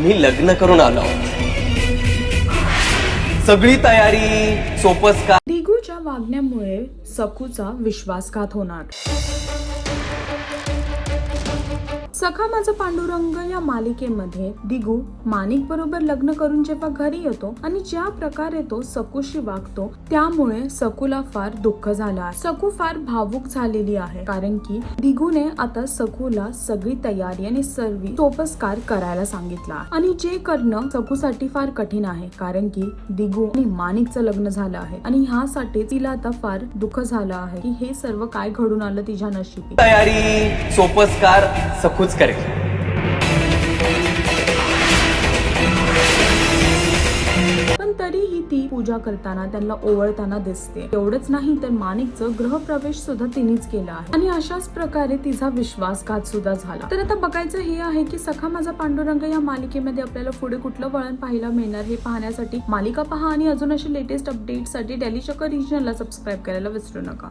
आम्ही लग्न करून आलो आहोत. सगळी तयारी सोपच का. दिगूच्या वागण्यामुळे सकूचा विश्वासघात होणार. सखा माझा पांडुरंग या मालिकेमध्ये दिगू माणिक बरोबर लग्न करून जेव्हा घरी येतो आणि ज्या प्रकारे तो सकूशी वागतो त्यामुळे सकूला फार दुःख झालं आहे. सकू फार भावुक झालेली आहे कारण की दिगूने आता सकूला सगळी तयारी आणि सर्व सोपस्कार करायला सांगितला आणि जे करणं सकूसाठी फार कठीण आहे कारण की दिगू आणि माणिकचं लग्न झालं आहे आणि ह्यासाठी तिला आता फार दुःख झालं आहे की हे सर्व काय घडून आलं तिच्या नशिबी. तयारी सोपस्कार सखूच करेल. पण तरीही ती पूजा करताना त्यांना ओवळताना दिसते. एवढंच नाही तर माणिकचं गृहप्रवेश सुद्धा तिनेच केला आहे आणि अशाच प्रकारे तिचा विश्वासघात सुद्धा झाला. तर आता बघायचं हे आहे की सखा माझा पांडुरंग या मालिकेमध्ये आपल्याला पुढे कुठलं वळण पाहायला मिळणार हे पाहण्यासाठी मालिका पहा आणि अजून अशी लेटेस्ट अपडेटसाठी डेली चक्कर रिजनला सबस्क्राईब करायला विसरू नका.